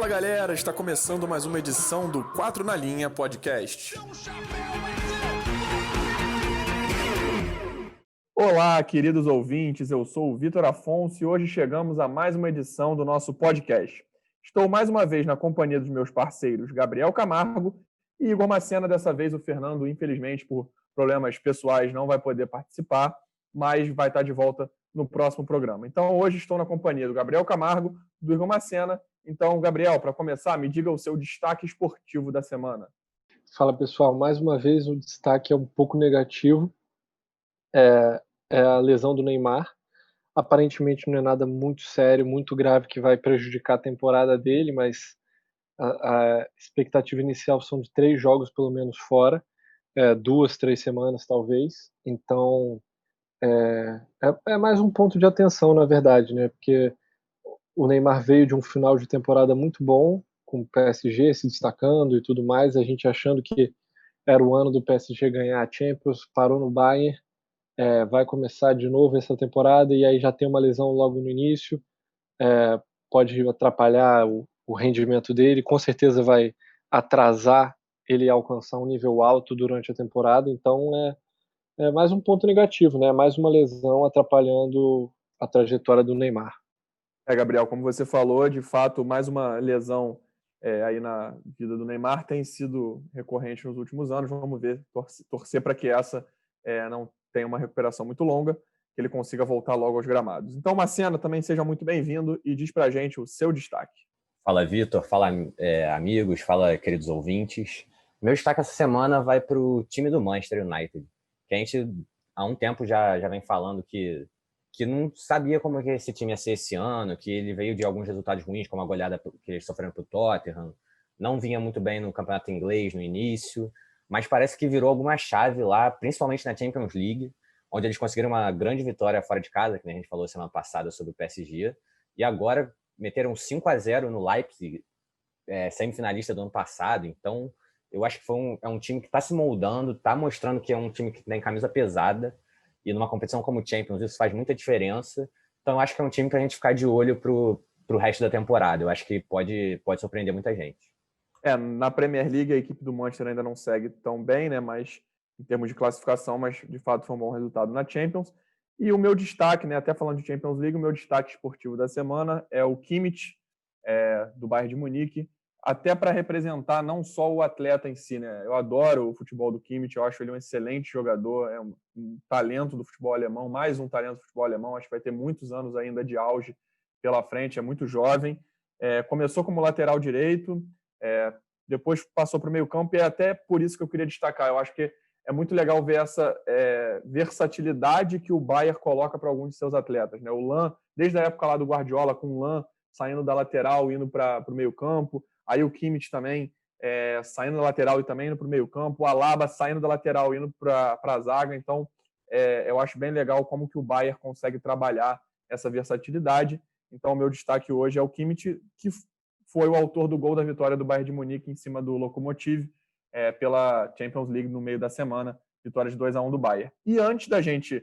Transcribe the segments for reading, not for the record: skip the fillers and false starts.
Fala galera, está começando mais uma edição do 4 na Linha Podcast. Olá, queridos ouvintes, eu sou o Vitor Afonso e hoje chegamos a mais uma edição do nosso podcast. Estou mais uma vez na companhia dos meus parceiros Gabriel Camargo e Igor Macena. Dessa vez o Fernando, infelizmente, por problemas pessoais, não vai poder participar, mas vai estar de volta no próximo programa. Então hoje estou na companhia do Gabriel Camargo, do Igor Macena. Então, Gabriel, para começar, me diga o seu destaque esportivo da semana. Fala pessoal, mais uma vez o destaque é um pouco negativo, é a lesão do Neymar. Aparentemente não é nada muito sério, muito grave que vai prejudicar a temporada dele, mas a expectativa inicial são de 3 jogos pelo menos fora, 2, 3 semanas talvez. Então é mais um ponto de atenção, na verdade, né? Porque o Neymar veio de um final de temporada muito bom, com o PSG se destacando e tudo mais, a gente achando que era o ano do PSG ganhar a Champions, parou no Bayern, vai começar de novo essa temporada e aí já tem uma lesão logo no início, pode atrapalhar o rendimento dele, com certeza vai atrasar ele alcançar um nível alto durante a temporada, então é mais um ponto negativo, né? Mais uma lesão atrapalhando a trajetória do Neymar. Gabriel, como você falou, de fato, mais uma lesão aí na vida do Neymar tem sido recorrente nos últimos anos. Vamos ver, torcer para que essa não tenha uma recuperação muito longa, que ele consiga voltar logo aos gramados. Então, Macena, também seja muito bem-vindo e diz para a gente o seu destaque. Fala, Vitor. Fala, amigos. Fala, queridos ouvintes. Meu destaque essa semana vai para o time do Manchester United, que a gente há um tempo já vem falando que não sabia como que esse time ia ser esse ano, que ele veio de alguns resultados ruins, como a goleada que eles sofreram para o Tottenham, não vinha muito bem no campeonato inglês no início, mas parece que virou alguma chave lá, principalmente na Champions League, onde eles conseguiram uma grande vitória fora de casa, que a gente falou semana passada sobre o PSG, e agora meteram 5-0 no Leipzig, semifinalista do ano passado. Então eu acho que é um time que está se moldando, está mostrando que é um time que tem camisa pesada, e numa competição como o Champions isso faz muita diferença. Então eu acho que é um time para a gente ficar de olho pro resto da temporada. Eu acho que pode surpreender muita gente. Na Premier League a equipe do Manchester ainda não segue tão bem, né? Mas em termos de classificação, mas de fato foi um bom resultado na Champions. E o meu destaque, né, até falando de Champions League, o meu destaque esportivo da semana é o Kimmich, do Bayern de Munique, até para representar não só o atleta em si, né? Eu adoro o futebol do Kimmich, eu acho ele um excelente jogador, é um talento do futebol alemão, mais um talento do futebol alemão, acho que vai ter muitos anos ainda de auge pela frente, é muito jovem. Começou como lateral direito, depois passou para o meio campo, e é até por isso que eu queria destacar. Eu acho que é muito legal ver essa versatilidade que o Bayern coloca para alguns de seus atletas, né? O Lan, desde a época lá do Guardiola, com o Lan saindo da lateral, indo para o meio campo, aí o Kimmich também saindo da lateral e também indo para o meio campo, o Alaba saindo da lateral, indo para a zaga. Então eu acho bem legal como que o Bayern consegue trabalhar essa versatilidade. Então o meu destaque hoje é o Kimmich, que foi o autor do gol da vitória do Bayern de Munique em cima do Lokomotiv pela Champions League no meio da semana, vitória de 2-1 do Bayern. E antes da gente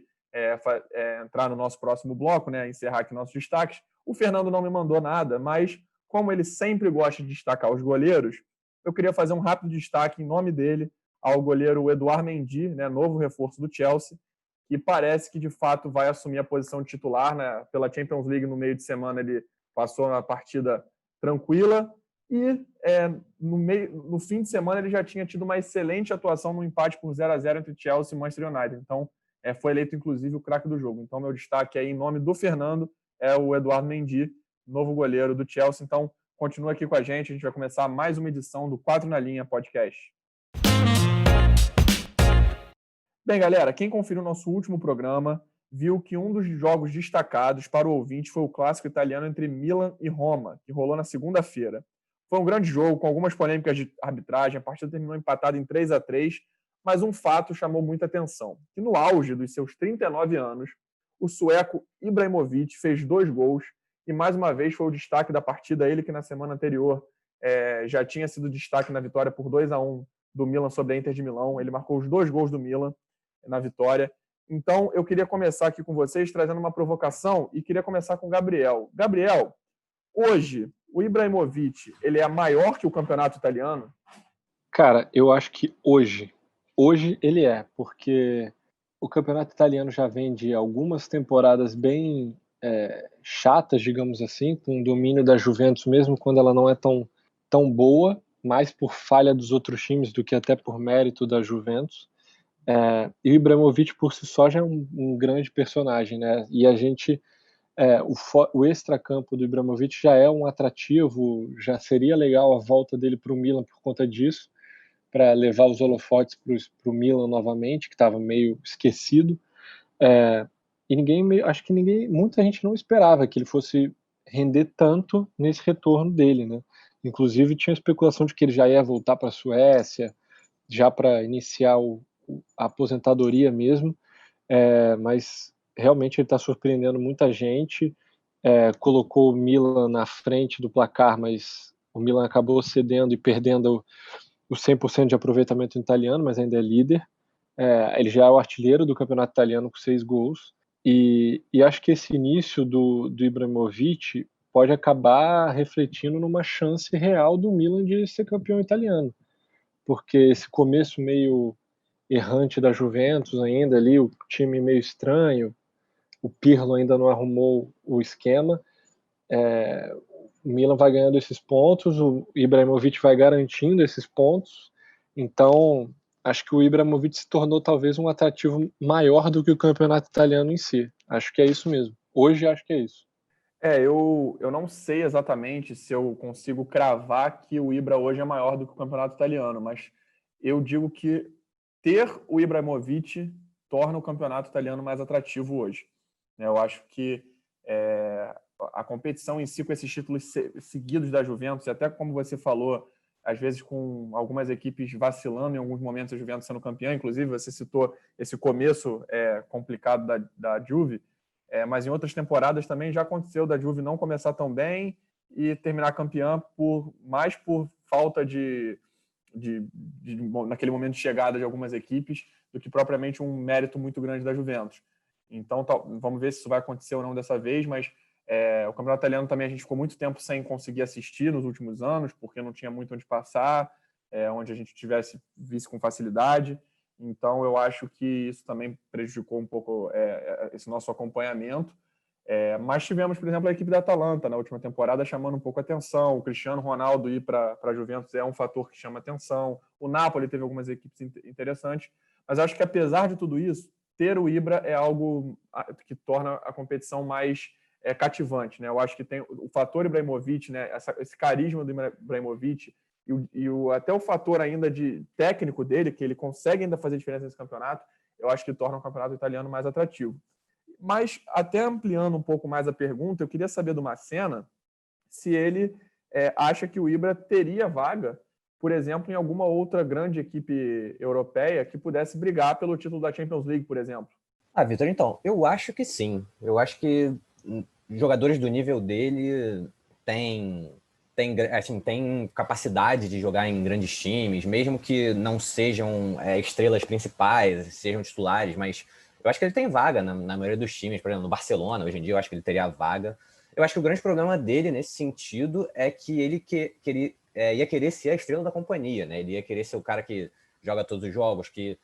entrar no nosso próximo bloco, né, encerrar aqui nossos destaques, o Fernando não me mandou nada, mas como ele sempre gosta de destacar os goleiros, eu queria fazer um rápido destaque em nome dele ao goleiro Edouard Mendy, né, novo reforço do Chelsea, que parece que de fato vai assumir a posição de titular, né? Pela Champions League no meio de semana ele passou uma partida tranquila e no fim de semana ele já tinha tido uma excelente atuação no empate por 0-0 entre Chelsea e Manchester United. Então foi eleito inclusive o craque do jogo. Então meu destaque aí em nome do Fernando é o Edouard Mendy, novo goleiro do Chelsea. Então continua aqui com a gente vai começar mais uma edição do 4 na Linha Podcast. Bem, galera, quem conferiu o nosso último programa viu que um dos jogos destacados para o ouvinte foi o clássico italiano entre Milan e Roma, que rolou na segunda-feira. Foi um grande jogo, com algumas polêmicas de arbitragem, a partida terminou empatada em 3-3, mas um fato chamou muita atenção, que no auge dos seus 39 anos, o sueco Ibrahimovic fez 2 gols e mais uma vez foi o destaque da partida, ele que na semana anterior já tinha sido destaque na vitória por 2-1 do Milan sobre a Inter de Milão. Ele marcou os 2 gols do Milan na vitória. Então, eu queria começar aqui com vocês trazendo uma provocação e queria começar com o Gabriel. Gabriel, hoje o Ibrahimovic, ele é maior que o campeonato italiano? Cara, eu acho que hoje ele é, porque o campeonato italiano já vem de algumas temporadas bem chatas, digamos assim, com o domínio da Juventus, mesmo quando ela não é tão boa, mais por falha dos outros times do que até por mérito da Juventus. E o Ibrahimovic por si só já é um grande personagem, né? E a gente o extracampo do Ibrahimovic já é um atrativo, já seria legal a volta dele para o Milan por conta disso, para levar os holofotes para o Milan novamente, que estava meio esquecido. E acho que muita gente não esperava que ele fosse render tanto nesse retorno dele, né? Inclusive tinha especulação de que ele já ia voltar para a Suécia, já para iniciar a aposentadoria mesmo, mas realmente ele está surpreendendo muita gente. Colocou o Milan na frente do placar, mas o Milan acabou cedendo e perdendo o 100% de aproveitamento italiano, mas ainda é líder. Ele já é o artilheiro do campeonato italiano com 6 gols. E acho que esse início do Ibrahimovic pode acabar refletindo numa chance real do Milan de ser campeão italiano. Porque esse começo meio errante da Juventus ainda ali, o time meio estranho, o Pirlo ainda não arrumou o esquema, o Milan vai ganhando esses pontos, o Ibrahimovic vai garantindo esses pontos, então acho que o Ibrahimovic se tornou talvez um atrativo maior do que o campeonato italiano em si. Acho que é isso mesmo. Hoje acho que é isso. Eu não sei exatamente se eu consigo cravar que o Ibra hoje é maior do que o campeonato italiano, mas eu digo que ter o Ibrahimovic torna o campeonato italiano mais atrativo hoje. Eu acho que a competição em si, com esses títulos seguidos da Juventus, e até como você falou, às vezes com algumas equipes vacilando em alguns momentos, a Juventus sendo campeã, inclusive você citou esse começo complicado da Juve, mas em outras temporadas também já aconteceu da Juve não começar tão bem e terminar campeã mais por falta naquele momento de chegada de algumas equipes do que propriamente um mérito muito grande da Juventus. Então, vamos ver se isso vai acontecer ou não dessa vez, mas o campeonato italiano também a gente ficou muito tempo sem conseguir assistir nos últimos anos, porque não tinha muito onde passar, onde a gente tivesse visto com facilidade. Então, eu acho que isso também prejudicou um pouco esse nosso acompanhamento. Mas tivemos, por exemplo, a equipe da Atalanta na última temporada chamando um pouco a atenção. O Cristiano Ronaldo ir para a Juventus é um fator que chama atenção. O Napoli teve algumas equipes interessantes. Mas acho que, apesar de tudo isso, ter o Ibra é algo que torna a competição mais cativante, né? Eu acho que tem o fator Ibrahimovic, né? Esse carisma do Ibrahimovic e até o fator ainda de técnico dele, que ele consegue ainda fazer diferença nesse campeonato, eu acho que torna o campeonato italiano mais atrativo. Mas, até ampliando um pouco mais a pergunta, eu queria saber do Macena se ele acha que o Ibra teria vaga, por exemplo, em alguma outra grande equipe europeia que pudesse brigar pelo título da Champions League, por exemplo. Vitor, então, eu acho que sim. Eu acho que jogadores do nível dele têm capacidade de jogar em grandes times, mesmo que não sejam estrelas principais, sejam titulares, mas eu acho que ele tem vaga na maioria dos times. Por exemplo, no Barcelona, hoje em dia, eu acho que ele teria vaga. Eu acho que o grande problema dele, nesse sentido, é que ele ia querer ser a estrela da companhia, né? Ele ia querer ser o cara que joga todos os jogos, que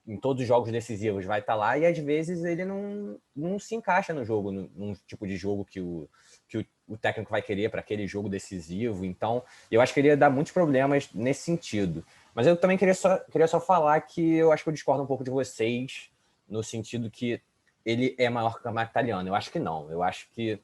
em todos os jogos decisivos vai estar lá, e às vezes ele não se encaixa no jogo, num tipo de jogo que o técnico vai querer para aquele jogo decisivo. Então, eu acho que ele ia dar muitos problemas nesse sentido. Mas eu também queria só falar que eu acho que eu discordo um pouco de vocês, no sentido que ele é maior que o campeonato italiano. Eu acho que não. Eu acho que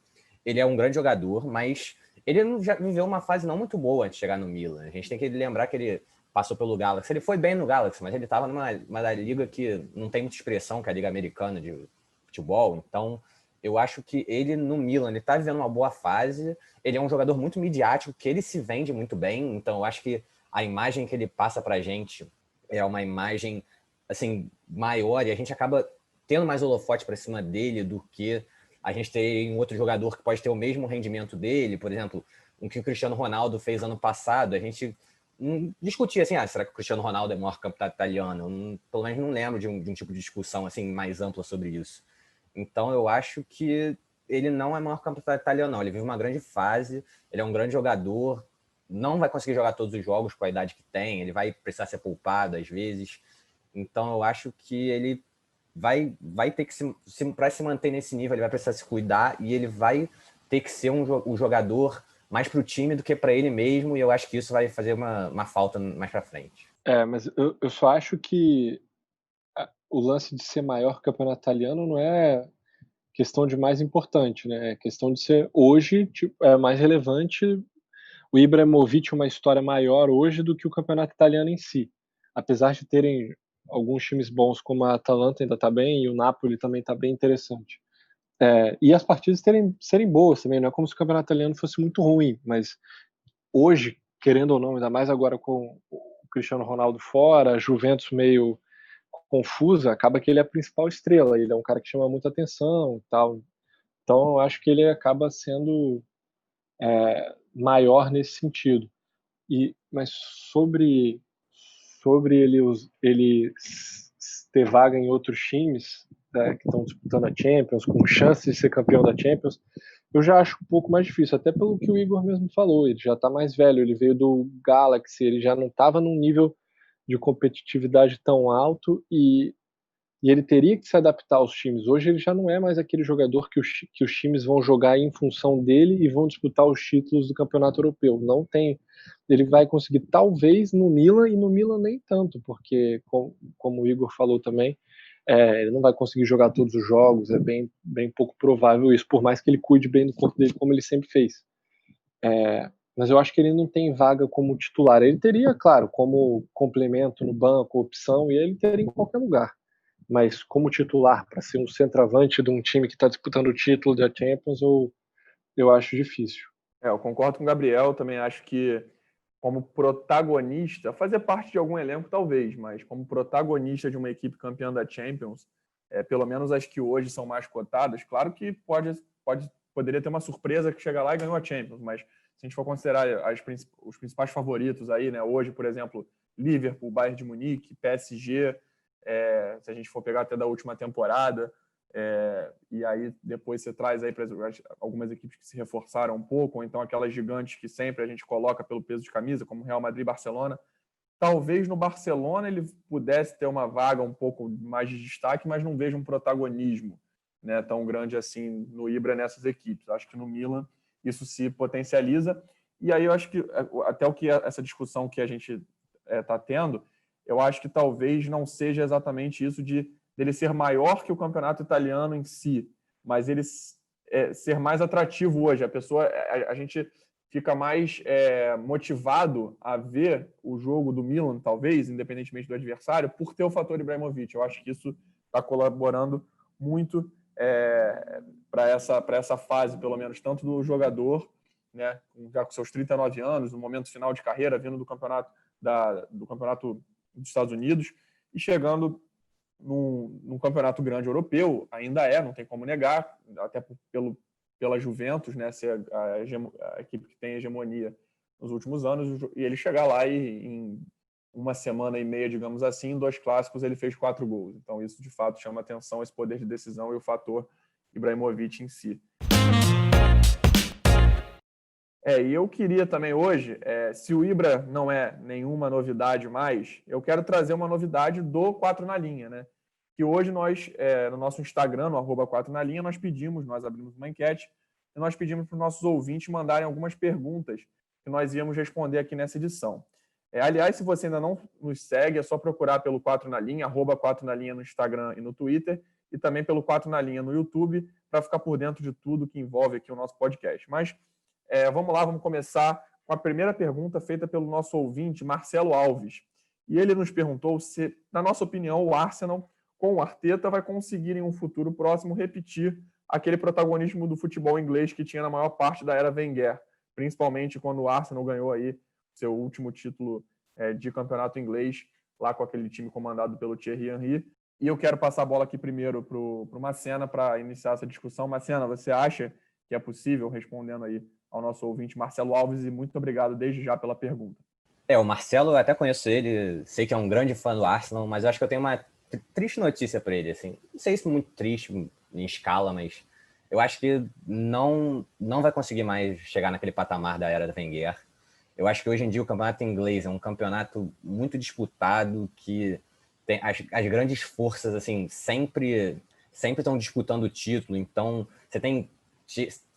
ele é um grande jogador, mas ele já viveu uma fase não muito boa antes de chegar no Milan. A gente tem que lembrar que ele passou pelo Galaxy. Ele foi bem no Galaxy, mas ele estava numa liga que não tem muita expressão, que é a Liga Americana de Futebol. Então, eu acho que ele, no Milan, ele está vivendo uma boa fase. Ele é um jogador muito midiático, que ele se vende muito bem. Então, eu acho que a imagem que ele passa para a gente é uma imagem assim, maior, e a gente acaba tendo mais holofote para cima dele do que a gente ter um outro jogador que pode ter o mesmo rendimento dele. Por exemplo, o que o Cristiano Ronaldo fez ano passado, a gente discutia assim, será que o Cristiano Ronaldo é o maior campeonato italiano? Pelo menos não lembro de um tipo de discussão assim mais ampla sobre isso. Então eu acho que ele não é o maior campeão italiano, não. Ele vive uma grande fase, ele é um grande jogador, não vai conseguir jogar todos os jogos com a idade que tem, ele vai precisar ser poupado às vezes. Então eu acho que ele vai ter que para se manter nesse nível, ele vai precisar se cuidar e ele vai ter que ser um jogador mais para o time do que para ele mesmo, e eu acho que isso vai fazer uma falta mais para frente. Mas eu só acho que o lance de ser maior que o campeonato italiano não é questão de mais importante, né? É questão de ser hoje mais relevante. O Ibrahimovic é uma história maior hoje do que o campeonato italiano em si. Apesar de terem alguns times bons, como a Atalanta ainda está bem, e o Napoli também está bem interessante. E as partidas serem boas também, não é como se o campeonato italiano fosse muito ruim, mas hoje, querendo ou não, ainda mais agora com o Cristiano Ronaldo fora, a Juventus meio confusa, acaba que ele é a principal estrela, ele é um cara que chama muita atenção e tal. Então eu acho que ele acaba sendo maior nesse sentido. Mas sobre ele ter vaga em outros times, né, que estão disputando a Champions, com chance de ser campeão da Champions, eu já acho um pouco mais difícil, até pelo que o Igor mesmo falou. Ele já está mais velho, ele veio do Galaxy, ele já não estava num nível de competitividade tão alto e ele teria que se adaptar aos times. Hoje ele já não é mais aquele jogador que os times vão jogar em função dele e vão disputar os títulos do campeonato europeu. Não tem. Ele vai conseguir talvez no Milan, e no Milan nem tanto, porque, como o Igor falou também, ele não vai conseguir jogar todos os jogos, é bem pouco provável isso, por mais que ele cuide bem do corpo dele, como ele sempre fez. Mas eu acho que ele não tem vaga como titular. Ele teria, claro, como complemento no banco, opção, e ele teria em qualquer lugar. Mas como titular, para ser um centroavante de um time que está disputando o título da Champions, eu acho difícil. Eu concordo com o Gabriel, também acho que como protagonista, fazer parte de algum elenco talvez, mas como protagonista de uma equipe campeã da Champions, pelo menos as que hoje são mais cotadas, claro que poderia ter uma surpresa que chega lá e ganhou a Champions, mas se a gente for considerar os principais favoritos aí, né, hoje, por exemplo, Liverpool, Bayern de Munique, PSG, se a gente for pegar até da última temporada, e aí depois você traz aí algumas equipes que se reforçaram um pouco, ou então aquelas gigantes que sempre a gente coloca pelo peso de camisa, como Real Madrid e Barcelona. Talvez no Barcelona ele pudesse ter uma vaga um pouco mais de destaque, mas não vejo um protagonismo, né, tão grande assim no Ibra nessas equipes. Acho que no Milan isso se potencializa, e aí eu acho que até essa discussão que a gente está tendo, eu acho que talvez não seja exatamente isso dele ser maior que o campeonato italiano em si, mas ele ser mais atrativo hoje. A gente fica mais motivado a ver o jogo do Milan, talvez, independentemente do adversário, por ter o fator Ibrahimovic. Eu acho que isso está colaborando muito para essa fase, pelo menos, tanto do jogador, né, já com seus 39 anos, no momento final de carreira, vindo do campeonato dos Estados Unidos, e chegando num campeonato grande europeu, ainda não tem como negar, até pela Juventus, né, ser a equipe que tem hegemonia nos últimos anos, e ele chegar lá e em uma semana e meia, digamos assim, em 2 clássicos ele fez 4 gols. Então isso de fato chama atenção, esse poder de decisão e o fator Ibrahimovic em si. E eu queria também hoje, se o Ibra não é nenhuma novidade mais, eu quero trazer uma novidade do 4 na linha, né? Que hoje nós, no nosso Instagram, no @4 na linha, nós abrimos uma enquete, e nós pedimos para os nossos ouvintes mandarem algumas perguntas que nós íamos responder aqui nessa edição. Aliás, se você ainda não nos segue, é só procurar pelo 4 na linha, @4 na linha no Instagram e no Twitter, e também pelo 4 na linha no YouTube, para ficar por dentro de tudo que envolve aqui o nosso podcast. Mas vamos lá, vamos começar com a primeira pergunta feita pelo nosso ouvinte, Marcelo Alves. E ele nos perguntou se, na nossa opinião, o Arsenal, com o Arteta, vai conseguir em um futuro próximo repetir aquele protagonismo do futebol inglês que tinha na maior parte da era Wenger, principalmente quando o Arsenal ganhou aí seu último título de campeonato inglês, lá com aquele time comandado pelo Thierry Henry. E eu quero passar a bola aqui primeiro para o Macena para iniciar essa discussão. Macena, você acha que é possível, respondendo aí ao nosso ouvinte Marcelo Alves, e muito obrigado desde já pela pergunta. O Marcelo, eu até conheço ele, sei que é um grande fã do Arsenal, mas eu acho que eu tenho uma triste notícia para ele, assim. Não sei se muito triste em escala, mas eu acho que não vai conseguir mais chegar naquele patamar da era da Wenger. Eu acho que hoje em dia o campeonato inglês é um campeonato muito disputado, que tem as grandes forças assim sempre estão disputando o título. Então você tem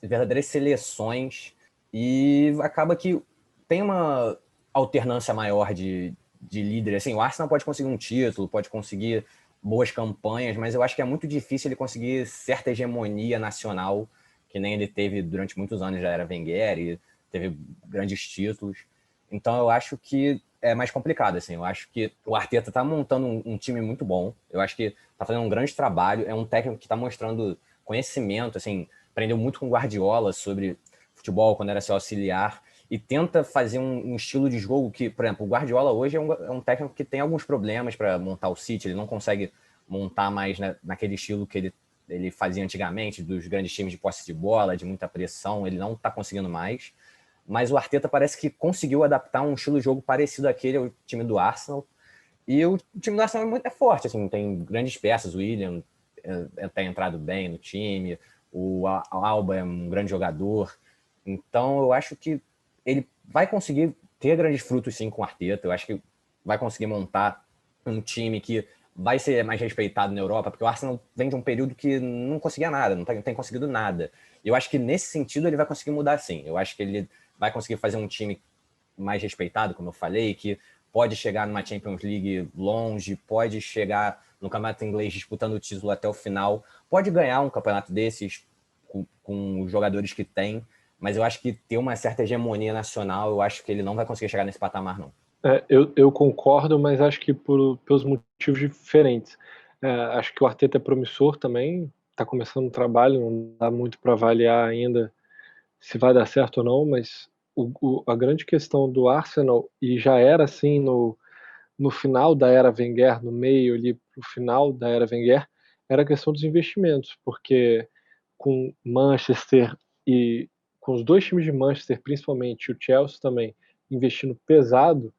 verdadeiras seleções e acaba que tem uma alternância maior de líderes. Assim, o Arsenal pode conseguir um título, pode conseguir boas campanhas, mas eu acho que é muito difícil ele conseguir certa hegemonia nacional, que nem ele teve durante muitos anos, já era Wenger e teve grandes títulos. Então eu acho que é mais complicado, assim. Eu acho que o Arteta está montando um time muito bom. Eu acho que está fazendo um grande trabalho. É um técnico que está mostrando conhecimento, assim, aprendeu muito com o Guardiola sobre futebol quando era seu auxiliar e tenta fazer um estilo de jogo que, por exemplo, o Guardiola hoje é um técnico que tem alguns problemas para montar o City. Ele não consegue montar mais naquele estilo que ele fazia antigamente, dos grandes times de posse de bola, de muita pressão. Ele não está conseguindo mais. Mas o Arteta parece que conseguiu adaptar um estilo de jogo parecido àquele ao time do Arsenal. E o time do Arsenal é forte, assim, tem grandes peças. O Willian tem entrado bem no time, o Alba é um grande jogador. Então eu acho que ele vai conseguir ter grandes frutos sim com o Arteta. Eu acho que vai conseguir montar um time que vai ser mais respeitado na Europa, porque o Arsenal vem de um período que não conseguia nada, não tem conseguido nada. E eu acho que nesse sentido ele vai conseguir mudar sim. Eu acho que ele vai conseguir fazer um time mais respeitado, como eu falei, que pode chegar numa Champions League longe, pode chegar no campeonato inglês disputando o título até o final, pode ganhar um campeonato desses com os jogadores que tem, mas eu acho que ter uma certa hegemonia nacional, eu acho que ele não vai conseguir chegar nesse patamar, não. Eu concordo, mas acho que pelos motivos diferentes. Acho que o Arteta é promissor também, está começando um trabalho, não dá muito para avaliar ainda se vai dar certo ou não, mas a grande questão do Arsenal, e já era assim no final da era Wenger, no meio ali pro final da era Wenger, era a questão dos investimentos, porque com Manchester e com os dois times de Manchester, principalmente, e o Chelsea também, investindo pesado,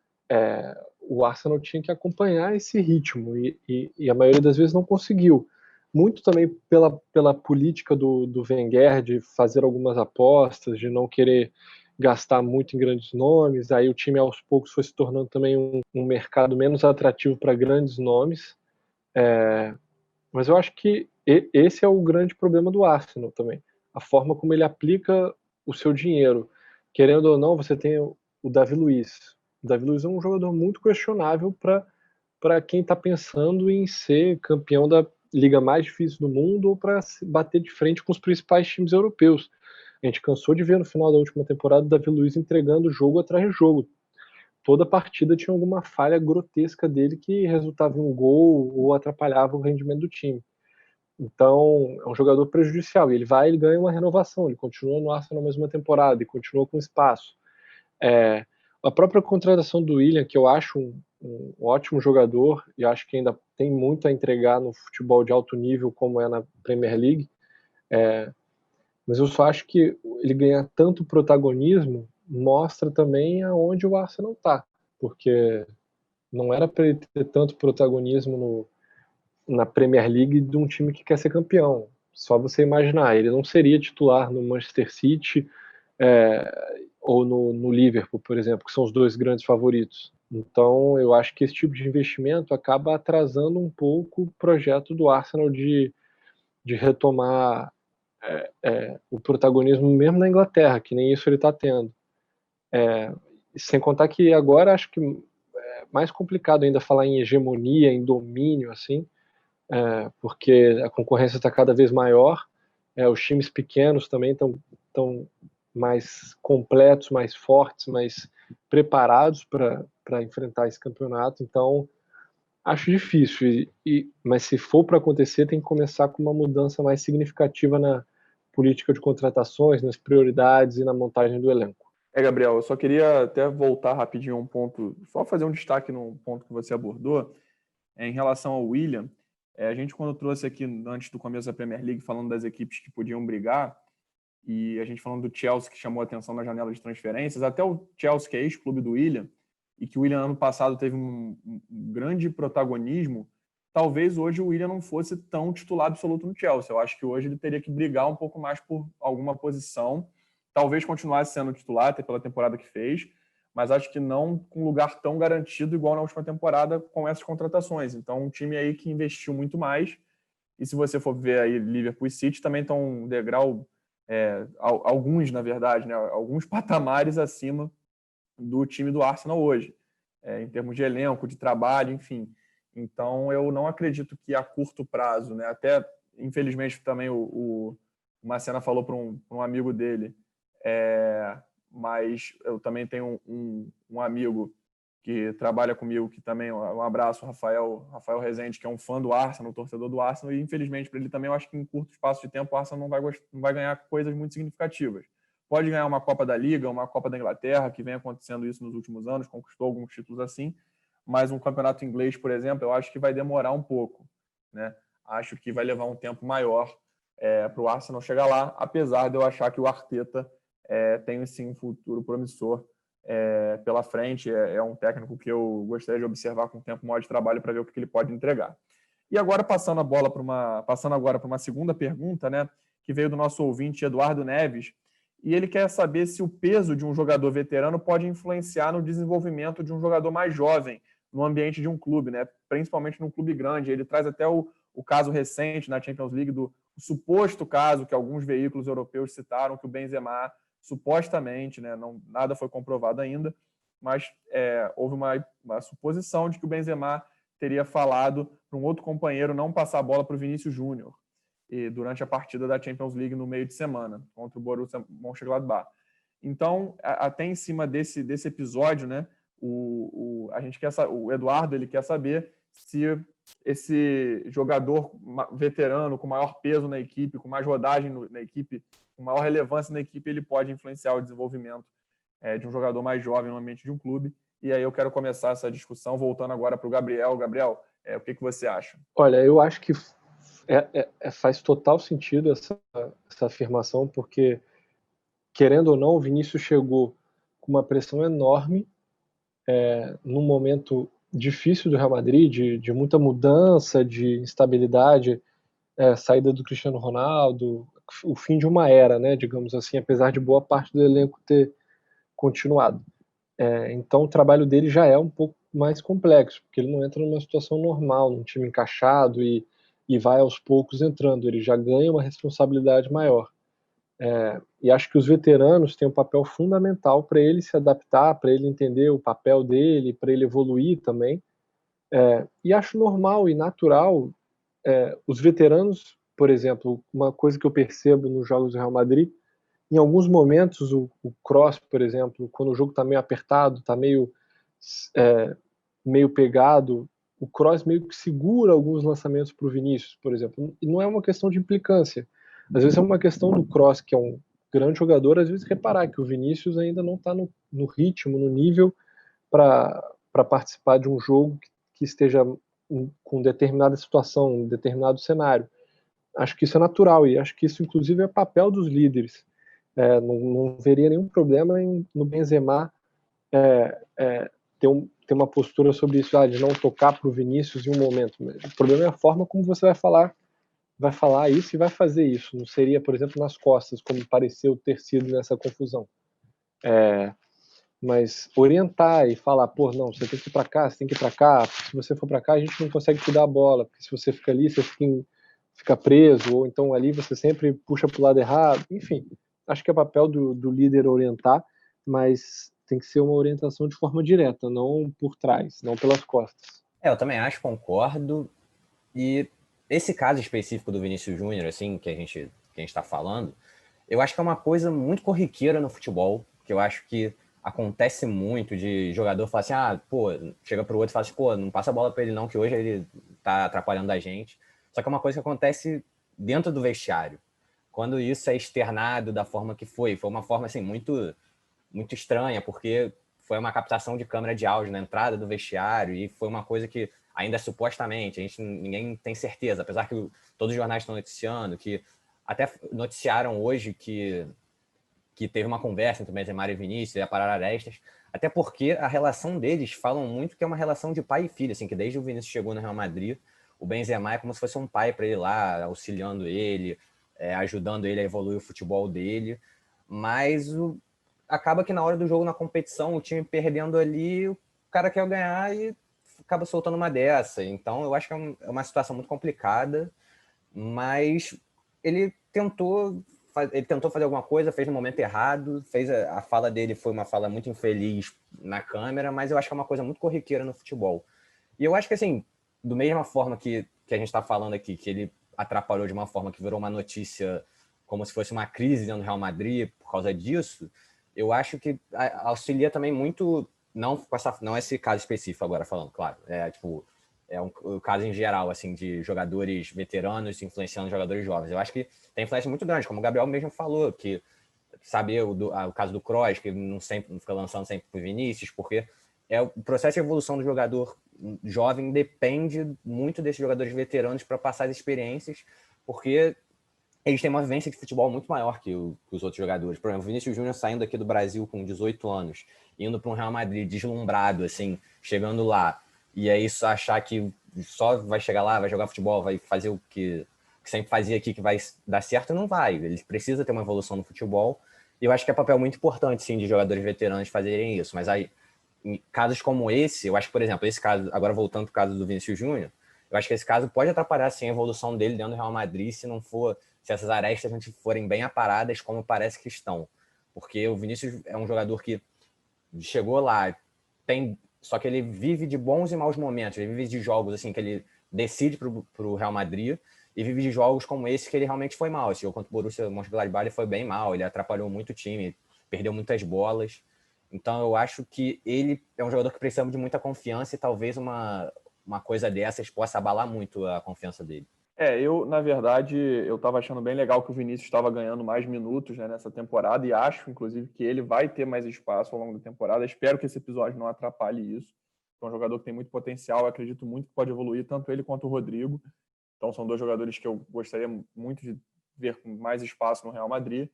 o Arsenal tinha que acompanhar esse ritmo e a maioria das vezes não conseguiu. Muito também pela política do Wenger de fazer algumas apostas, de não querer gastar muito em grandes nomes, aí o time aos poucos foi se tornando também um mercado menos atrativo para grandes nomes. Mas eu acho que esse é o grande problema do Arsenal também. A forma como ele aplica o seu dinheiro. Querendo ou não, você tem o Davi Luiz. O Davi Luiz é um jogador muito questionável para quem está pensando em ser campeão da liga mais difícil do mundo ou para bater de frente com os principais times europeus. A gente cansou de ver no final da última temporada o Davi Luiz entregando jogo atrás de jogo. Toda partida tinha alguma falha grotesca dele que resultava em um gol ou atrapalhava o rendimento do time. Então, é um jogador prejudicial. E ele ganha uma renovação. Ele continua no Arsenal na mesma temporada e continua com espaço. A própria contratação do Willian, que eu acho um ótimo jogador e acho que ainda tem muito a entregar no futebol de alto nível, como é na Premier League, mas eu só acho que ele ganhar tanto protagonismo mostra também aonde o Arsenal está, porque não era para ele ter tanto protagonismo na Premier League de um time que quer ser campeão. Só você imaginar, ele não seria titular no Manchester City ou no Liverpool, por exemplo, que são os dois grandes favoritos. Então, eu acho que esse tipo de investimento acaba atrasando um pouco o projeto do Arsenal de retomar o protagonismo mesmo na Inglaterra, que nem isso ele está tendo. Sem contar que agora acho que é mais complicado ainda falar em hegemonia, em domínio, assim, porque a concorrência está cada vez maior, os times pequenos também estão mais completos, mais fortes, mais preparados para enfrentar esse campeonato. Então, acho difícil, mas se for para acontecer, tem que começar com uma mudança mais significativa na política de contratações, nas prioridades e na montagem do elenco. Gabriel, eu só queria até voltar rapidinho a um ponto, só fazer um destaque num ponto que você abordou, em relação ao Willian. A gente, quando trouxe aqui, antes do começo da Premier League, falando das equipes que podiam brigar, e a gente falando do Chelsea, que chamou a atenção na janela de transferências, até o Chelsea, que é ex-clube do Willian, e que o Willian, ano passado, teve um grande protagonismo, talvez hoje o Willian não fosse tão titular absoluto no Chelsea. Eu acho que hoje ele teria que brigar um pouco mais por alguma posição, talvez continuasse sendo titular, até pela temporada que fez, mas acho que não com lugar tão garantido igual na última temporada com essas contratações. Então, um time aí que investiu muito mais, e se você for ver aí Liverpool e City, também estão um degrau, alguns, na verdade, né, alguns patamares acima do time do Arsenal hoje, em termos de elenco, de trabalho, enfim. Então, eu não acredito que a curto prazo, né, até, infelizmente, também o Macena falou para um amigo dele, mas eu também tenho um amigo que trabalha comigo, que também, um abraço, Rafael Rezende, que é um fã do Arsenal, um torcedor do Arsenal, e infelizmente para ele também, eu acho que em curto espaço de tempo o Arsenal não vai ganhar coisas muito significativas. Pode ganhar uma Copa da Liga, uma Copa da Inglaterra, que vem acontecendo isso nos últimos anos, conquistou alguns títulos assim, mas um campeonato inglês, por exemplo, eu acho que vai demorar um pouco, né? Acho que vai levar um tempo maior para o Arsenal chegar lá, apesar de eu achar que o Arteta tem sim um futuro promissor pela frente. É um técnico que eu gostaria de observar com um tempo maior de trabalho para ver o que ele pode entregar. E agora, passando agora para uma segunda pergunta, né, que veio do nosso ouvinte Eduardo Neves, e ele quer saber se o peso de um jogador veterano pode influenciar no desenvolvimento de um jogador mais jovem no ambiente de um clube, né, principalmente num clube grande. Ele traz até o caso recente na Champions League do suposto caso que alguns veículos europeus citaram, que o Benzema supostamente, né, nada foi comprovado ainda, mas houve uma suposição de que o Benzema teria falado para um outro companheiro não passar a bola para o Vinícius Júnior durante a partida da Champions League no meio de semana contra o Borussia Mönchengladbach. Então, até em cima desse episódio, né, o Eduardo ele quer saber se esse jogador veterano com maior peso na equipe, com mais rodagem na equipe, com maior relevância na equipe, ele pode influenciar o desenvolvimento de um jogador mais jovem no ambiente de um clube. E aí eu quero começar essa discussão voltando agora para o Gabriel. Gabriel, o que você acha? Olha, eu acho que faz total sentido essa afirmação, porque, querendo ou não, o Vinícius chegou com uma pressão enorme num momento difícil do Real Madrid, de muita mudança, de instabilidade, saída do Cristiano Ronaldo, o fim de uma era, né, digamos assim, apesar de boa parte do elenco ter continuado. Então o trabalho dele já é um pouco mais complexo, porque ele não entra numa situação normal, num time encaixado e vai aos poucos entrando, ele já ganha uma responsabilidade maior. E acho que os veteranos têm um papel fundamental para ele se adaptar, para ele entender o papel dele, para ele evoluir também. E acho normal e natural os veteranos, por exemplo, uma coisa que eu percebo nos jogos do Real Madrid, em alguns momentos o Kroos, por exemplo, quando o jogo está meio apertado, está meio pegado, o Kroos meio que segura alguns lançamentos para o Vinícius, por exemplo. E não é uma questão de implicância. Às vezes é uma questão do Kroos, que é um grande jogador, às vezes reparar que o Vinícius ainda não está no ritmo, no nível para participar de um jogo que esteja com determinada situação, um determinado cenário. Acho que isso é natural e acho que isso, inclusive, é papel dos líderes. Não veria nenhum problema no Benzema ter uma postura sobre isso, de não tocar para o Vinícius em um momento. O problema é a forma como você vai falar isso e vai fazer isso. Não seria, por exemplo, nas costas, como pareceu ter sido nessa confusão. Mas orientar e falar, não, você tem que ir para cá, você tem que ir para cá, se você for para cá a gente não consegue te dar a bola, porque se você fica ali, você fica preso, ou então ali você sempre puxa para o lado errado, enfim. Acho que é papel do líder orientar, mas tem que ser uma orientação de forma direta, não por trás, não pelas costas. Eu também acho, concordo. E esse caso específico do Vinícius Júnior, assim, que a gente está falando, eu acho que é uma coisa muito corriqueira no futebol, que eu acho que acontece muito de jogador falar assim, chega pro outro e fala assim, não passa a bola para ele não, que hoje ele tá atrapalhando a gente. Só que é uma coisa que acontece dentro do vestiário. Quando isso é externado da forma que foi uma forma, assim, muito, muito estranha, porque foi uma captação de câmera de áudio na entrada do vestiário e foi uma coisa que ainda supostamente, ninguém tem certeza, apesar que todos os jornais estão noticiando, que até noticiaram hoje que teve uma conversa entre o Benzema e o Vinícius, ia parar arestas, até porque a relação deles falam muito que é uma relação de pai e filho, assim, que desde o Vinícius chegou no Real Madrid, o Benzema é como se fosse um pai para ele lá, auxiliando ele, ajudando ele a evoluir o futebol dele, mas acaba que na hora do jogo, na competição, o time perdendo ali, o cara quer ganhar e acaba soltando uma dessa. Então eu acho que é uma situação muito complicada, mas ele tentou fazer alguma coisa, fez no momento errado, a fala dele foi uma fala muito infeliz na câmera, mas eu acho que é uma coisa muito corriqueira no futebol. E eu acho que, assim, da mesma forma que a gente está falando aqui, que ele atrapalhou de uma forma que virou uma notícia como se fosse uma crise dentro do Real Madrid por causa disso, eu acho que auxilia também muito, não esse caso específico agora falando, claro, um caso em geral, assim, de jogadores veteranos influenciando jogadores jovens. Eu acho que tem influência muito grande, como o Gabriel mesmo falou, que saber o caso do Kroos, que não fica lançando sempre pro Vinícius, porque o processo de evolução do jogador jovem depende muito desses jogadores veteranos para passar as experiências, porque eles têm uma vivência de futebol muito maior que os outros jogadores. Por exemplo, o Vinícius Júnior saindo aqui do Brasil com 18 anos, indo para um Real Madrid deslumbrado, assim, chegando lá, e aí só achar que só vai chegar lá, vai jogar futebol, vai fazer o que sempre fazia aqui, que vai dar certo, não vai. Ele precisa ter uma evolução no futebol, e eu acho que é papel muito importante, sim, de jogadores veteranos fazerem isso. Mas aí, em casos como esse, eu acho que, por exemplo, esse caso, agora voltando para o caso do Vinícius Júnior, eu acho que esse caso pode atrapalhar, sim, a evolução dele dentro do Real Madrid, se essas arestas a gente forem bem aparadas, como parece que estão. Porque o Vinícius é um jogador que chegou lá, só que ele vive de bons e maus momentos, ele vive de jogos assim que ele decide para o Real Madrid, e vive de jogos como esse que ele realmente foi mal. Esse jogo contra o Borussia Mönchengladbach ele foi bem mal, ele atrapalhou muito o time, perdeu muitas bolas. Então eu acho que ele é um jogador que precisa de muita confiança, e talvez uma coisa dessas possa abalar muito a confiança dele. Na verdade, eu estava achando bem legal que o Vinícius estava ganhando mais minutos, né, nessa temporada, e acho, inclusive, que ele vai ter mais espaço ao longo da temporada. Espero que esse episódio não atrapalhe isso. É um jogador que tem muito potencial, eu acredito muito que pode evoluir, tanto ele quanto o Rodrigo. Então, são dois jogadores que eu gostaria muito de ver com mais espaço no Real Madrid.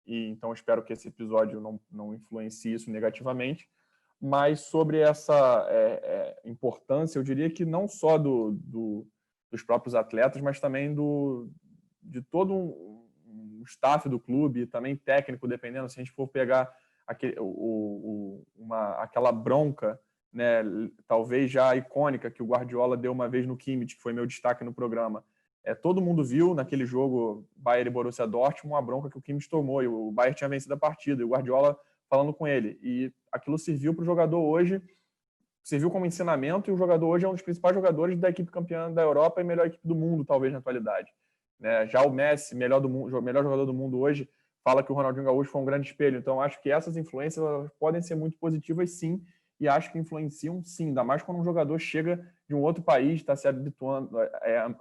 Então, espero que esse episódio não influencie isso negativamente. Mas sobre essa importância, eu diria que não só dos próprios atletas, mas também de todo um staff do clube, também técnico, dependendo, se a gente for pegar aquela bronca, né, talvez já icônica, que o Guardiola deu uma vez no Kimmich, que foi meu destaque no programa. Todo mundo viu naquele jogo Bayern e Borussia Dortmund uma bronca que o Kimmich tomou, e o Bayern tinha vencido a partida, e o Guardiola falando com ele. E aquilo serviu para o jogador hoje, serviu como ensinamento, e o jogador hoje é um dos principais jogadores da equipe campeã da Europa e melhor equipe do mundo, talvez, na atualidade. Né? Já o Messi, melhor jogador do mundo hoje, fala que o Ronaldinho Gaúcho foi um grande espelho. Então, acho que essas influências podem ser muito positivas, sim, e acho que influenciam, sim, ainda mais quando um jogador chega de um outro país, está se habituando,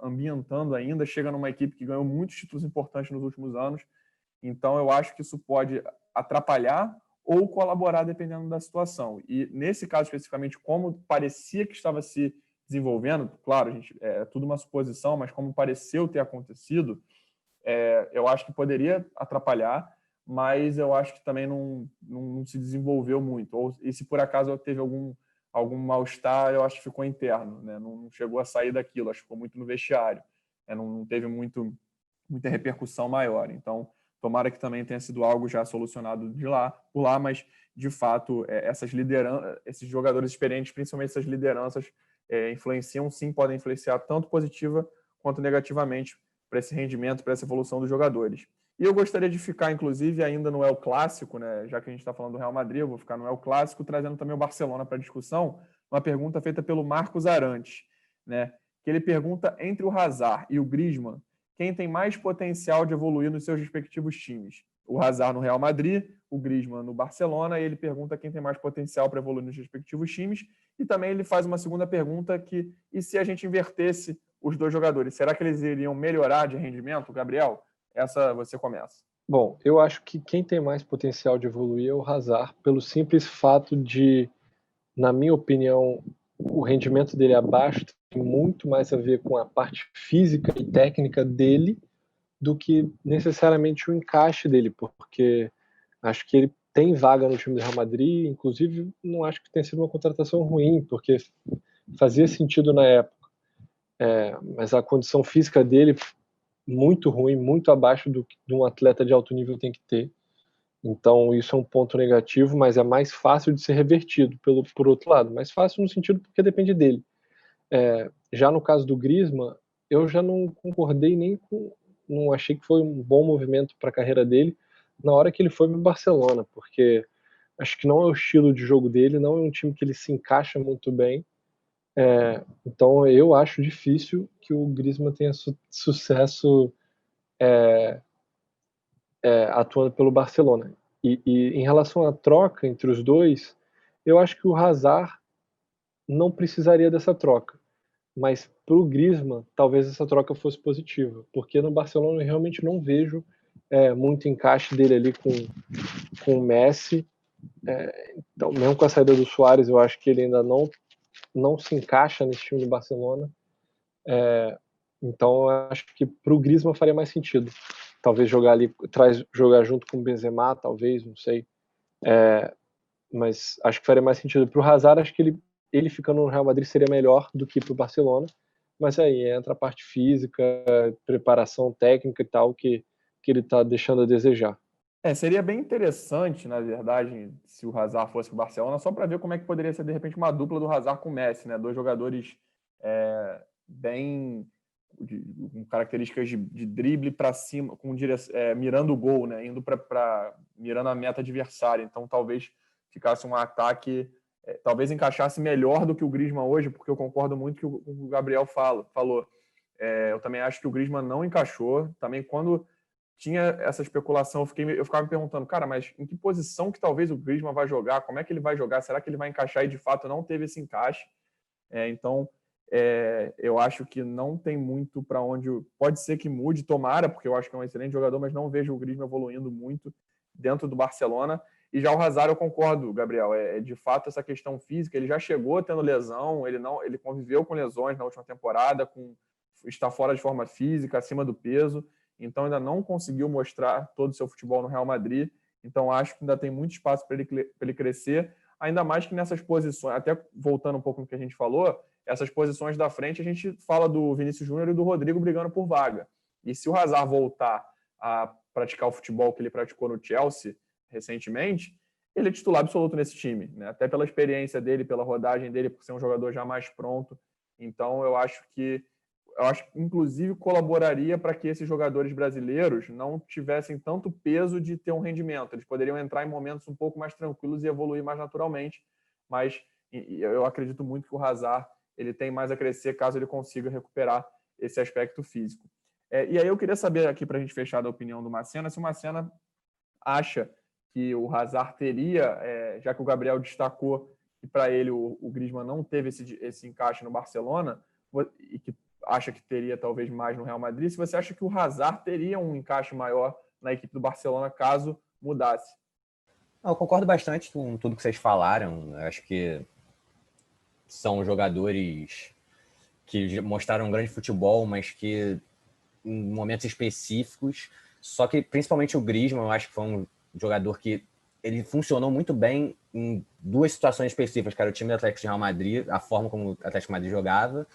ambientando ainda, chega numa equipe que ganhou muitos títulos importantes nos últimos anos. Então, eu acho que isso pode atrapalhar ou colaborar dependendo da situação. E nesse caso especificamente, como parecia que estava se desenvolvendo, claro, gente, é tudo uma suposição, mas como pareceu ter acontecido, eu acho que poderia atrapalhar, mas eu acho que também não se desenvolveu muito. E se por acaso teve algum mal-estar, eu acho que ficou interno, né? Não chegou a sair daquilo, acho que ficou muito no vestiário, não teve muita repercussão maior. Então, tomara que também tenha sido algo já solucionado por lá, mas, de fato, esses jogadores experientes, principalmente essas lideranças, influenciam, sim, podem influenciar tanto positiva quanto negativamente para esse rendimento, para essa evolução dos jogadores. E eu gostaria de ficar, inclusive, ainda no El Clássico, né? Já que a gente está falando do Real Madrid, eu vou ficar no El Clássico, trazendo também o Barcelona para discussão, uma pergunta feita pelo Marcos Arantes, né? Que ele pergunta, entre o Hazard e o Griezmann, quem tem mais potencial de evoluir nos seus respectivos times? O Hazard no Real Madrid, o Griezmann no Barcelona, e ele pergunta quem tem mais potencial para evoluir nos respectivos times, e também ele faz uma segunda pergunta e se a gente invertesse os dois jogadores, será que eles iriam melhorar de rendimento? Gabriel, essa você começa. Bom, eu acho que quem tem mais potencial de evoluir é o Hazard, pelo simples fato de, na minha opinião, o rendimento dele abaixo tem muito mais a ver com a parte física e técnica dele do que necessariamente o encaixe dele, porque acho que ele tem vaga no time do Real Madrid, inclusive não acho que tenha sido uma contratação ruim, porque fazia sentido na época. mas a condição física dele muito ruim, muito abaixo do que um atleta de alto nível tem que ter. Então isso é um ponto negativo, mas é mais fácil de ser revertido por outro lado. Mais fácil no sentido porque depende dele. Já no caso do Griezmann, eu já não concordei não achei que foi um bom movimento para a carreira dele na hora que ele foi para o Barcelona, porque acho que não é o estilo de jogo dele, não é um time que ele se encaixa muito bem. Então eu acho difícil que o Griezmann tenha sucesso atuando pelo Barcelona. E em relação à troca entre os dois, eu acho que o Hazard não precisaria dessa troca. Mas para o Griezmann, talvez essa troca fosse positiva, porque no Barcelona eu realmente não vejo muito encaixe dele ali com o Messi. Então, mesmo com a saída do Suárez, eu acho que ele ainda não se encaixa nesse time do Barcelona. Então, eu acho que para o Griezmann faria mais sentido. Talvez jogar junto com o Benzema, talvez, não sei. Mas acho que faria mais sentido. Para o Hazard, acho que ele ficando no Real Madrid seria melhor do que para o Barcelona. Mas aí entra a parte física, preparação técnica e tal, que ele está deixando a desejar. Seria bem interessante, na verdade, se o Hazard fosse para o Barcelona, só para ver como é que poderia ser, de repente, uma dupla do Hazard com o Messi, né? Dois jogadores bem com características de drible para cima, mirando o gol, né? Mirando a meta adversária. Então, talvez ficasse um ataque, talvez encaixasse melhor do que o Griezmann hoje, porque eu concordo muito com o que o Gabriel falou. Eu também acho que o Griezmann não encaixou. Também, quando tinha essa especulação, eu ficava me perguntando, cara, mas em que posição que talvez o Griezmann vai jogar? Como é que ele vai jogar? Será que ele vai encaixar? E, de fato, não teve esse encaixe. Então, eu acho que não tem muito para onde... Pode ser que mude, tomara, porque eu acho que é um excelente jogador, mas não vejo o Griezmann evoluindo muito dentro do Barcelona. E já o Hazard, eu concordo, Gabriel, de fato essa questão física, ele já chegou tendo lesão, ele conviveu com lesões na última temporada, está fora de forma física, acima do peso, então ainda não conseguiu mostrar todo o seu futebol no Real Madrid. Então acho que ainda tem muito espaço para ele crescer, ainda mais que nessas posições, até voltando um pouco no que a gente falou, essas posições da frente, a gente fala do Vinícius Júnior e do Rodrigo brigando por vaga. E se o Hazard voltar a praticar o futebol que ele praticou no Chelsea recentemente, ele é titular absoluto nesse time, né? Até pela experiência dele, pela rodagem dele, por ser um jogador já mais pronto. Então, eu acho que, inclusive, colaboraria para que esses jogadores brasileiros não tivessem tanto peso de ter um rendimento. Eles poderiam entrar em momentos um pouco mais tranquilos e evoluir mais naturalmente. Mas eu acredito muito que o Hazard ele tem mais a crescer caso ele consiga recuperar esse aspecto físico. E aí eu queria saber aqui, para a gente fechar da opinião do Macena, se o Macena acha que o Hazard teria, já que o Gabriel destacou que para ele o Griezmann não teve esse encaixe no Barcelona e que acha que teria talvez mais no Real Madrid, se você acha que o Hazard teria um encaixe maior na equipe do Barcelona caso mudasse? Eu concordo bastante com tudo que vocês falaram. Eu acho que são jogadores que mostraram um grande futebol, mas que em momentos específicos. Só que principalmente o Griezmann, eu acho que foi um jogador que ele funcionou muito bem em duas situações específicas, que era o time do Atlético de Real Madrid, a forma como o Atlético de Madrid jogava,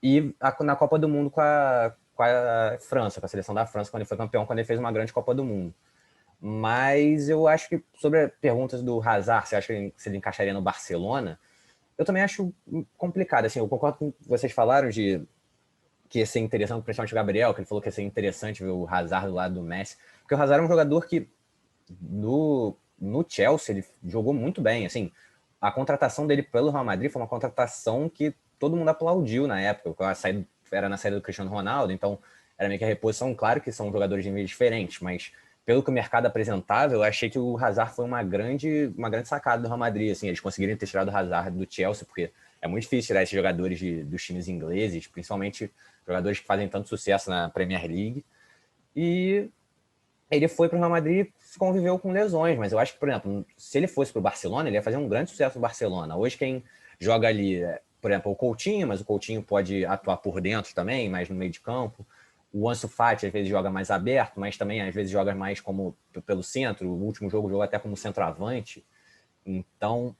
e na Copa do Mundo com a França, com a seleção da França, quando ele foi campeão, quando ele fez uma grande Copa do Mundo. Mas eu acho que, sobre a pergunta do Hazard, você acha que se ele encaixaria no Barcelona, eu também acho complicado. Assim, eu concordo com o que vocês falaram de que ia ser interessante, principalmente o Gabriel, que ele falou que ia ser interessante ver o Hazard do lado do Messi, porque o Hazard é um jogador que no Chelsea ele jogou muito bem, assim, a contratação dele pelo Real Madrid foi uma contratação que todo mundo aplaudiu na época, era na saída do Cristiano Ronaldo, então era meio que a reposição. Claro que são jogadores de níveis diferentes, mas pelo que o mercado apresentava, eu achei que o Hazard foi uma grande sacada do Real Madrid, assim, eles conseguiram ter tirado o Hazard do Chelsea, porque é muito difícil tirar esses jogadores dos times ingleses, principalmente jogadores que fazem tanto sucesso na Premier League. E ele foi para o Real Madrid e conviveu com lesões, mas eu acho que, por exemplo, se ele fosse para o Barcelona, ele ia fazer um grande sucesso no Barcelona. Hoje quem joga ali, por exemplo, o Coutinho, mas o Coutinho pode atuar por dentro também, mais no meio de campo. O Ansu Fati às vezes joga mais aberto, mas também às vezes joga mais como pelo centro. O último jogo jogou até como centroavante. Então,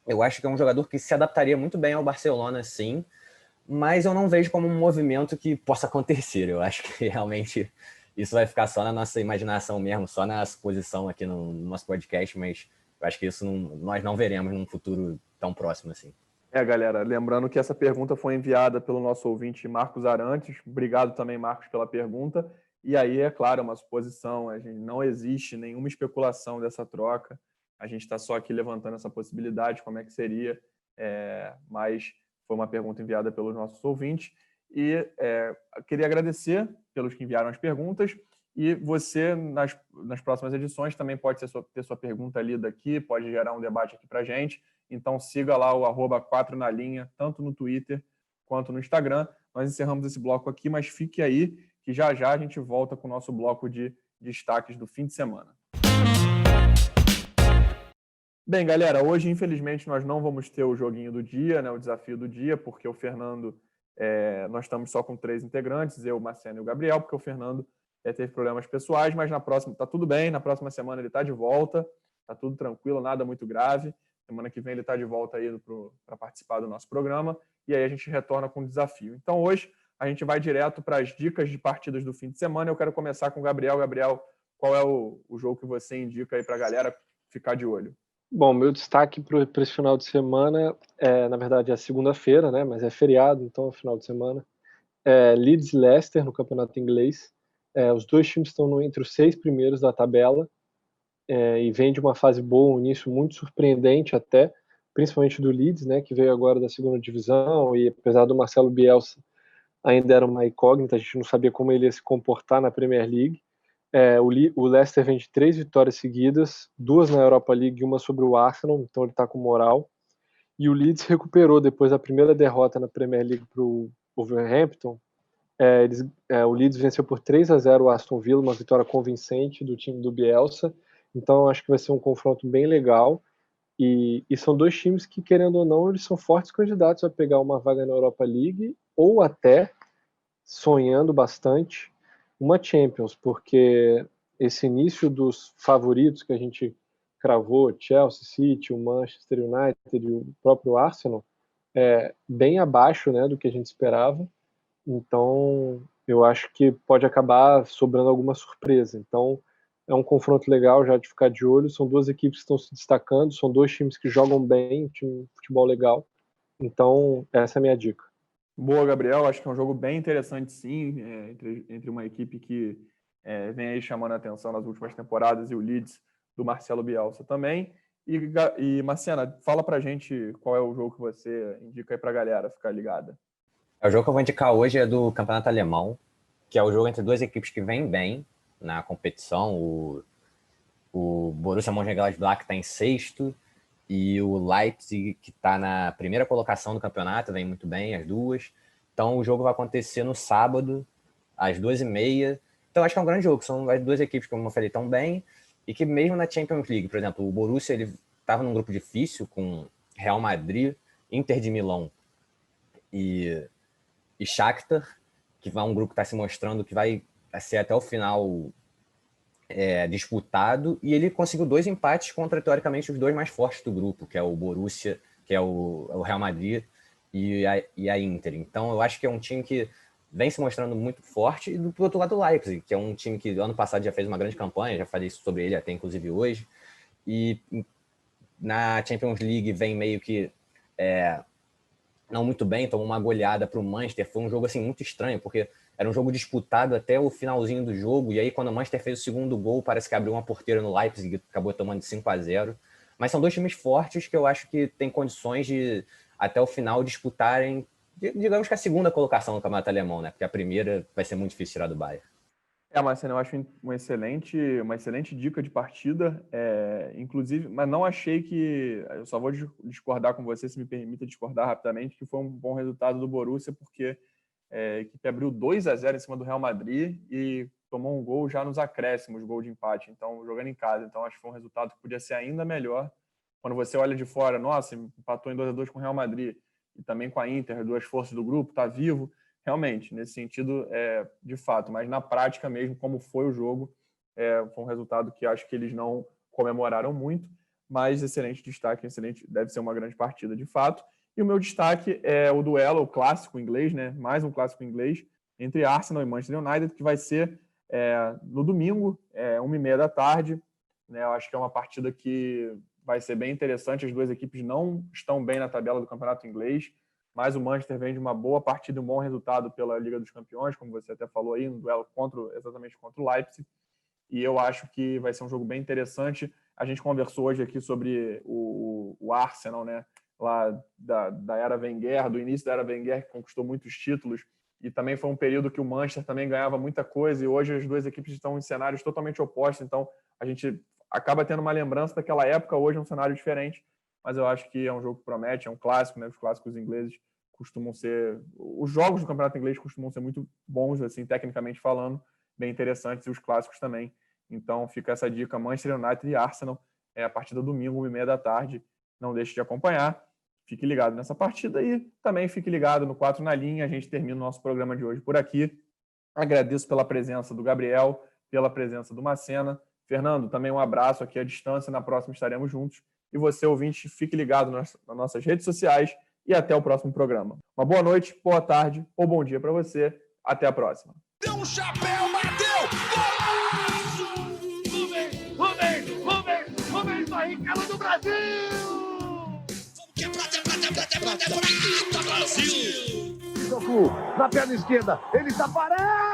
eu acho que é um jogador que se adaptaria muito bem ao Barcelona, sim. mas eu não vejo como um movimento que possa acontecer. Eu acho que realmente isso vai ficar só na nossa imaginação mesmo, só na suposição aqui no nosso podcast, mas eu acho que isso nós não veremos num futuro tão próximo assim. Galera, lembrando que essa pergunta foi enviada pelo nosso ouvinte Marcos Arantes. Obrigado também, Marcos, pela pergunta. E aí, é claro, é uma suposição, não existe nenhuma especulação dessa troca. A gente está só aqui levantando essa possibilidade, como é que seria, mas foi uma pergunta enviada pelos nossos ouvintes. E queria agradecer pelos que enviaram as perguntas. E você, nas próximas edições, também pode ter sua pergunta lida aqui, pode gerar um debate aqui para a gente. Então siga lá o @4nalinha, tanto no Twitter quanto no Instagram. Nós encerramos esse bloco aqui, mas fique aí que já a gente volta com o nosso bloco de destaques do fim de semana. Bem, galera, hoje infelizmente nós não vamos ter o joguinho do dia, né, o desafio do dia, porque o Fernando, nós estamos só com 3 integrantes, eu, Marcelo e o Gabriel, porque o Fernando teve problemas pessoais, mas na próxima está tudo bem, na próxima semana ele está de volta, está tudo tranquilo, nada muito grave. Semana que vem ele está de volta aí para participar do nosso programa. E aí a gente retorna com o desafio. Então hoje a gente vai direto para as dicas de partidas do fim de semana. Eu quero começar com o Gabriel. Gabriel, qual é o jogo que você indica aí para a galera ficar de olho? Bom, meu destaque para esse final de semana na verdade, é segunda-feira, né? Mas é feriado, então é final de semana. Leeds e Leicester no campeonato inglês. Os dois times estão entre os 6 primeiros da tabela. E vem de uma fase boa, um início muito surpreendente até, principalmente do Leeds, né, que veio agora da segunda divisão, e apesar do Marcelo Bielsa ainda era uma incógnita, a gente não sabia como ele ia se comportar na Premier League. O Leicester vem de 3 vitórias seguidas, 2 na Europa League e uma sobre o Arsenal, então ele está com moral. E o Leeds recuperou depois da primeira derrota na Premier League para o Wolverhampton. O Leeds venceu por 3-0 o Aston Villa, uma vitória convincente do time do Bielsa. Então acho que vai ser um confronto bem legal. E são dois times que, querendo ou não, eles são fortes candidatos a pegar uma vaga na Europa League ou até, sonhando bastante, uma Champions, porque esse início dos favoritos que a gente cravou, Chelsea, City, o Manchester United e o próprio Arsenal, é bem abaixo, né, do que a gente esperava. Então, eu acho que pode acabar sobrando alguma surpresa. Então, é um confronto legal já de ficar de olho. São duas equipes que estão se destacando, são dois times que jogam bem, um time de futebol legal. Então, essa é a minha dica. Boa, Gabriel. Acho que é um jogo bem interessante, sim, entre uma equipe que vem aí chamando a atenção nas últimas temporadas e o Leeds do Marcelo Bielsa também. E Marciana, fala pra gente qual é o jogo que você indica aí pra galera ficar ligada. O jogo que eu vou indicar hoje é do Campeonato Alemão, que é o jogo entre duas equipes que vêm bem na competição. O Borussia Mönchengladbach está em 6º e o Leipzig, que está na primeira colocação do campeonato, vem muito bem, as duas. Então o jogo vai acontecer no sábado, às 2h30. Então acho que é um grande jogo, são as duas equipes, como eu falei, tão bem, e que mesmo na Champions League, por exemplo, o Borussia ele estava num grupo difícil com Real Madrid, Inter de Milão e Shakhtar, que vai um grupo que está se mostrando que vai ser até o final disputado, e ele conseguiu 2 empates contra, teoricamente, os 2 mais fortes do grupo, que é o Borussia, que é o Real Madrid e a Inter. Então, eu acho que é um time que vem se mostrando muito forte, e do outro lado o Leipzig, que é um time que ano passado já fez uma grande campanha, já falei sobre ele até inclusive hoje, e na Champions League vem meio que não muito bem, tomou uma goleada para o Manchester, foi um jogo assim muito estranho, porque era um jogo disputado até o finalzinho do jogo, e aí quando o Manchester fez o segundo gol, parece que abriu uma porteira no Leipzig, acabou tomando de 5-0. Mas são dois times fortes que eu acho que tem condições de, até o final, disputarem, digamos que a segunda colocação no campeonato alemão, né? Porque a primeira vai ser muito difícil tirar do Bayern. Marcelo, eu acho uma excelente dica de partida, inclusive, mas não achei que, eu só vou discordar com você, se me permita discordar rapidamente, que foi um bom resultado do Borussia, porque a equipe abriu 2-0 em cima do Real Madrid e tomou um gol já nos acréscimos, gol de empate, então jogando em casa. Então acho que foi um resultado que podia ser ainda melhor. Quando você olha de fora, nossa, empatou em 2-2 com o Real Madrid e também com a Inter, duas forças do grupo, está vivo. Realmente, nesse sentido, de fato, mas na prática mesmo, como foi o jogo, foi um resultado que acho que eles não comemoraram muito, mas excelente destaque, excelente, deve ser uma grande partida de fato. E o meu destaque é o duelo, o clássico inglês, né? Mais um clássico inglês, entre Arsenal e Manchester United, que vai ser no domingo, 1h30 da tarde. Né? Eu acho que é uma partida que vai ser bem interessante. As duas equipes não estão bem na tabela do campeonato inglês, mas o Manchester vem de uma boa partida, um bom resultado pela Liga dos Campeões, como você até falou aí, no duelo exatamente contra o Leipzig. E eu acho que vai ser um jogo bem interessante. A gente conversou hoje aqui sobre o Arsenal, né? Lá da era Wenger, do início da era Wenger, que conquistou muitos títulos, e também foi um período que o Manchester também ganhava muita coisa, e hoje as duas equipes estão em cenários totalmente opostos, então a gente acaba tendo uma lembrança daquela época, hoje é um cenário diferente, mas eu acho que é um jogo que promete, é um clássico, né? Os clássicos ingleses costumam ser... Os jogos do campeonato inglês costumam ser muito bons, assim, tecnicamente falando, bem interessantes, e os clássicos também. Então fica essa dica, Manchester United e Arsenal, a partida domingo, 1h30 da tarde, não deixe de acompanhar. Fique ligado nessa partida e também fique ligado no 4 na Linha. A gente termina o nosso programa de hoje por aqui. Agradeço pela presença do Gabriel, pela presença do Macena. Fernando, também um abraço aqui à distância. Na próxima estaremos juntos. E você, ouvinte, fique ligado nas nossas redes sociais e até o próximo programa. Uma boa noite, boa tarde ou bom dia para você. Até a próxima. Deu um chapéu, bateu! Rubens Barrichello do Brasil! Prata, Brasil! Goku, na perna esquerda, ele está parado!